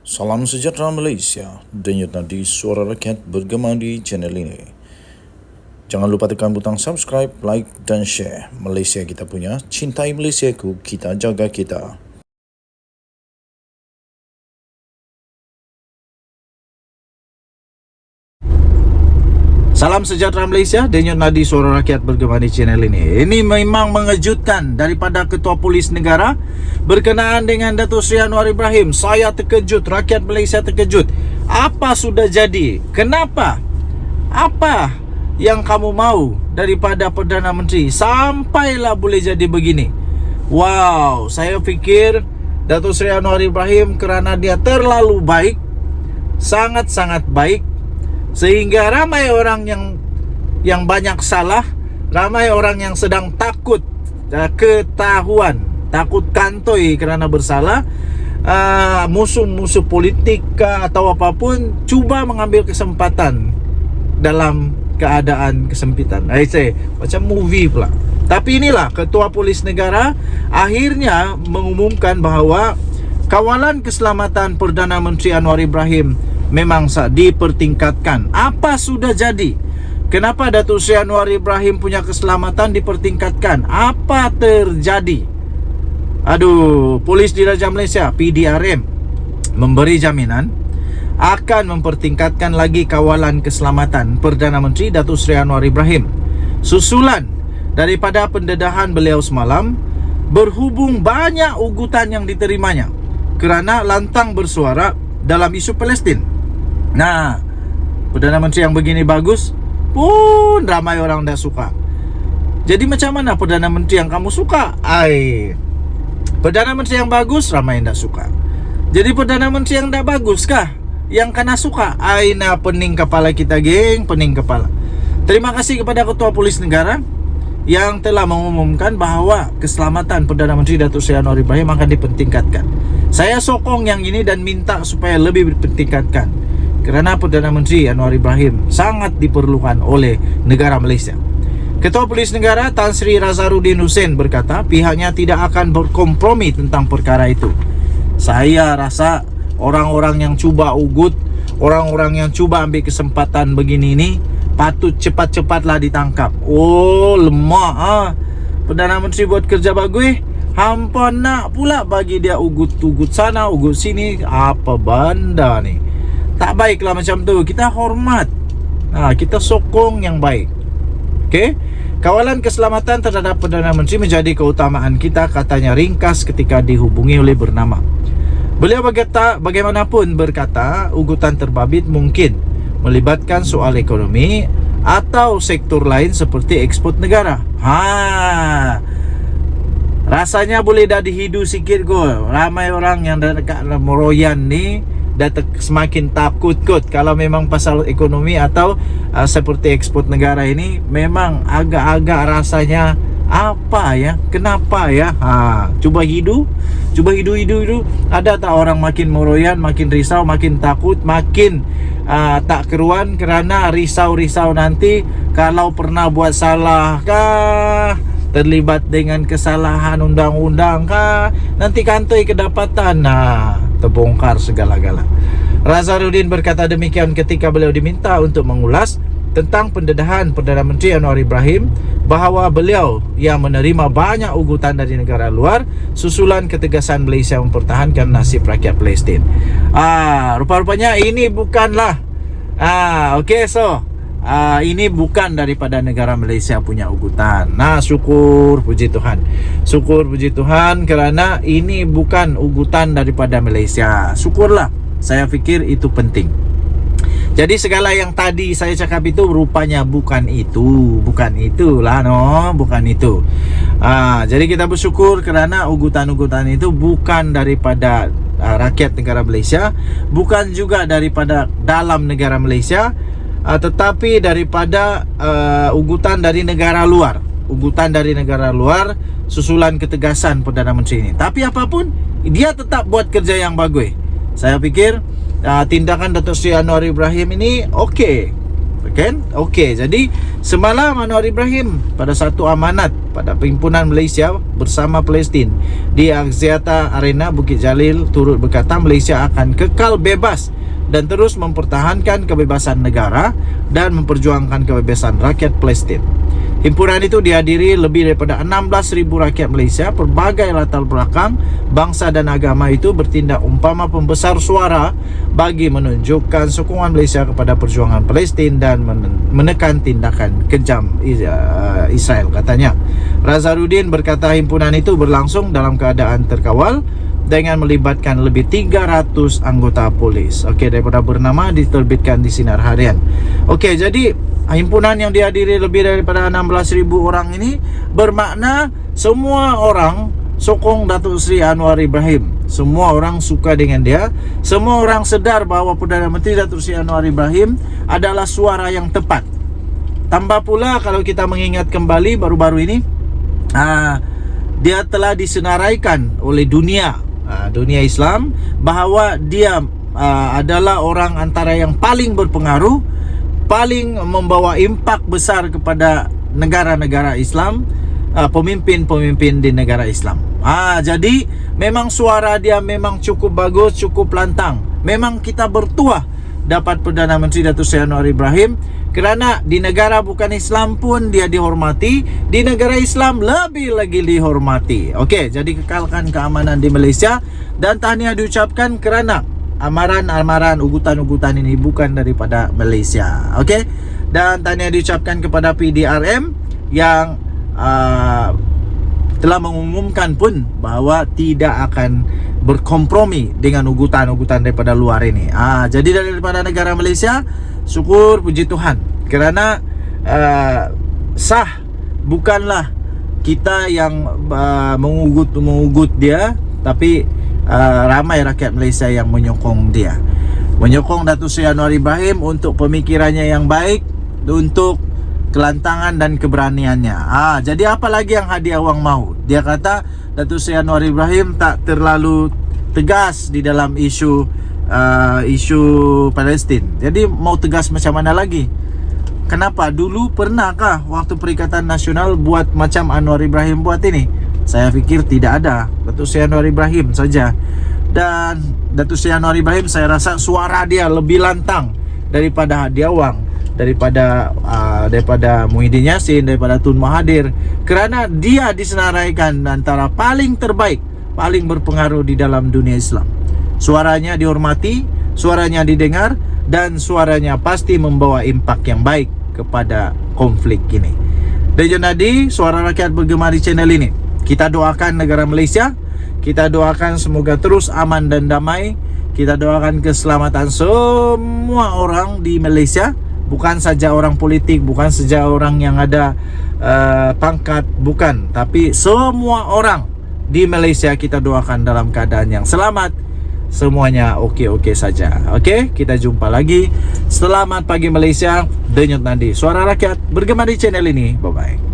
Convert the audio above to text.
Salam sejahtera Malaysia, denyut nadi suara rakyat bergema di channel ini. Jangan lupa tekan butang subscribe, like dan share. Malaysia kita punya, cintai Malaysiaku, kita jaga kita. Salam sejahtera Malaysia, denyut nadi suara rakyat bergema di channel ini. Ini memang mengejutkan daripada Ketua Polis Negara berkenaan dengan Datuk Seri Anwar Ibrahim. Saya terkejut, rakyat Malaysia terkejut. Apa sudah jadi? Kenapa? Apa yang kamu mau daripada Perdana Menteri sampailah boleh jadi begini? Wow, saya fikir Datuk Seri Anwar Ibrahim kerana dia terlalu baik, sangat-sangat baik, sehingga ramai orang yang banyak salah, ramai orang yang sedang takut ketahuan, takut kantoi kerana bersalah, musuh-musuh politik atau apapun cuba mengambil kesempatan dalam keadaan kesempitan. Macam movie pula. Tapi inilah Ketua Polis Negara akhirnya mengumumkan bahawa kawalan keselamatan Perdana Menteri Anwar Ibrahim memang dipertingkatkan. Apa sudah jadi? Kenapa Datuk Seri Anwar Ibrahim punya keselamatan dipertingkatkan? Apa terjadi? Polis Diraja Malaysia PDRM memberi jaminan akan mempertingkatkan lagi kawalan keselamatan Perdana Menteri Datuk Seri Anwar Ibrahim susulan daripada pendedahan beliau semalam, berhubung banyak ugutan yang diterimanya kerana lantang bersuara dalam isu Palestin. Nah, Perdana Menteri yang begini bagus pun ramai orang dah suka. Jadi macam mana Perdana Menteri yang kamu suka? Perdana Menteri yang bagus ramai yang dah suka. Jadi Perdana Menteri yang dah bagus kah yang kena suka? Pening kepala kita, geng, pening kepala. Terima kasih kepada Ketua Polis Negara yang telah mengumumkan bahawa keselamatan Perdana Menteri Datuk Seri Anwar Ibrahim akan dipertingkatkan. Saya sokong yang ini dan minta supaya lebih dipertingkatkan, kerana Perdana Menteri Anwar Ibrahim sangat diperlukan oleh negara Malaysia. Ketua Polis Negara Tan Sri Razarudin Husin berkata pihaknya tidak akan berkompromi tentang perkara itu. Saya rasa orang-orang yang cuba ugut, orang-orang yang cuba ambil kesempatan begini ini patut cepat-cepatlah ditangkap. Lemah Perdana Menteri buat kerja bagus, hampa nak pula bagi dia ugut-ugut sana, ugut sini. Apa benda ni? Tak baiklah macam tu. Kita hormat, kita sokong yang baik. Okey, kawalan keselamatan terhadap Perdana Menteri menjadi keutamaan kita, katanya ringkas ketika dihubungi oleh bernama. Beliau bagaimanapun berkata ugutan terbabit mungkin melibatkan soal ekonomi atau sektor lain seperti ekspor negara. Rasanya boleh dah dihidu sikit kot. Ramai orang yang dekat Meroyan ni dah semakin takut kot. Kalau memang pasal ekonomi atau seperti ekspor negara ini, memang agak-agak rasanya apa ya? Kenapa ya? Cuba hidu. Ada tak orang makin meroyan, makin risau, makin takut, makin tak keruan kerana risau-risau nanti kalau pernah buat salah kah, terlibat dengan kesalahan undang-undang kah, nanti kantoi kedapatan, terbongkar segala-gala. Razarudin berkata demikian ketika beliau diminta untuk mengulas tentang pendedahan Perdana Menteri Anwar Ibrahim bahawa beliau yang menerima banyak ugutan dari negara luar susulan ketegasan Malaysia mempertahankan nasib rakyat Palestin. Rupa-rupanya ini bukanlah ini bukan daripada negara Malaysia punya ugutan. Syukur puji Tuhan. Syukur puji Tuhan kerana ini bukan ugutan daripada Malaysia. Syukurlah. Saya fikir itu penting. Jadi segala yang tadi saya cakap itu rupanya bukan itu. Bukan itulah, bukan itu. Jadi kita bersyukur kerana ugutan-ugutan itu bukan daripada rakyat negara Malaysia, bukan juga daripada dalam negara Malaysia, tetapi daripada ugutan dari negara luar. Ugutan dari negara luar susulan ketegasan Perdana Menteri ini. Tapi apapun, dia tetap buat kerja yang bagus. Saya fikir tindakan Datuk Seri Anwar Ibrahim ini okey. Kan? Okey, jadi semalam Anwar Ibrahim pada satu amanat pada Perhimpunan Malaysia bersama Palestin di Axiata Arena Bukit Jalil turut berkata Malaysia akan kekal bebas dan terus mempertahankan kebebasan negara dan memperjuangkan kebebasan rakyat Palestin. Himpunan itu dihadiri lebih daripada 16,000 rakyat Malaysia berbagai latar belakang, bangsa dan agama itu bertindak umpama pembesar suara bagi menunjukkan sokongan Malaysia kepada perjuangan Palestin dan menekan tindakan kejam Israel, katanya. Razarudin berkata himpunan itu berlangsung dalam keadaan terkawal dengan melibatkan lebih 300 anggota polis. Okey, daripada bernama diterbitkan di Sinar Harian. Okey, jadi himpunan yang dihadiri lebih daripada 16,000 orang ini bermakna semua orang sokong Datuk Seri Anwar Ibrahim. Semua orang suka dengan dia. Semua orang sedar bahawa Perdana Menteri Datuk Seri Anwar Ibrahim adalah suara yang tepat. Tambah pula kalau kita mengingat kembali baru-baru ini, dia telah disenaraikan oleh dunia Islam bahawa dia adalah orang antara yang paling berpengaruh, paling membawa impak besar kepada negara-negara Islam, pemimpin-pemimpin di negara Islam. Jadi memang suara dia memang cukup bagus, cukup lantang. Memang kita bertuah dapat Perdana Menteri Datuk Seri Anwar Ibrahim, kerana di negara bukan Islam pun dia dihormati, di negara Islam lebih lagi dihormati. Okey, jadi kekalkan keamanan di Malaysia dan tahniah diucapkan kerana amaran-amaran ugutan-ugutan ini bukan daripada Malaysia. Okey, dan tahniah diucapkan kepada PDRM yang telah mengumumkan pun bahawa tidak akan berkompromi dengan ugutan-ugutan daripada luar ini. Jadi daripada negara Malaysia, syukur puji Tuhan, kerana sah, bukanlah kita yang mengugut dia, tapi ramai rakyat Malaysia yang menyokong dia, menyokong Datuk Seri Anwar Ibrahim untuk pemikirannya yang baik, untuk kelantangan dan keberaniannya. Jadi apa lagi yang Hadi Awang mahu? Dia kata Datuk Seri Anwar Ibrahim tak terlalu tegas di dalam isu Palestin. Jadi mau tegas macam mana lagi? Kenapa? Dulu pernahkah waktu Perikatan Nasional buat macam Anwar Ibrahim buat ini? Saya fikir tidak ada. Datuk Seri Anwar Ibrahim saja. Dan Datuk Seri Anwar Ibrahim, saya rasa suara dia lebih lantang daripada Hadi Awang, daripada Muhyiddin Yassin, daripada Tun Mahathir, kerana dia disenaraikan antara paling terbaik, paling berpengaruh di dalam dunia Islam. Suaranya dihormati, suaranya didengar, dan suaranya pasti membawa impak yang baik kepada konflik ini. Dejon Nadi, suara rakyat bergema di channel ini. Kita doakan negara Malaysia, kita doakan semoga terus aman dan damai. Kita doakan keselamatan semua orang di Malaysia, bukan saja orang politik, bukan saja orang yang ada pangkat, bukan, tapi semua orang di Malaysia kita doakan dalam keadaan yang selamat, semuanya okey-okey saja. Okey, kita jumpa lagi. Selamat pagi Malaysia. Denyut Nadi, suara rakyat bergema di channel ini. Bye bye.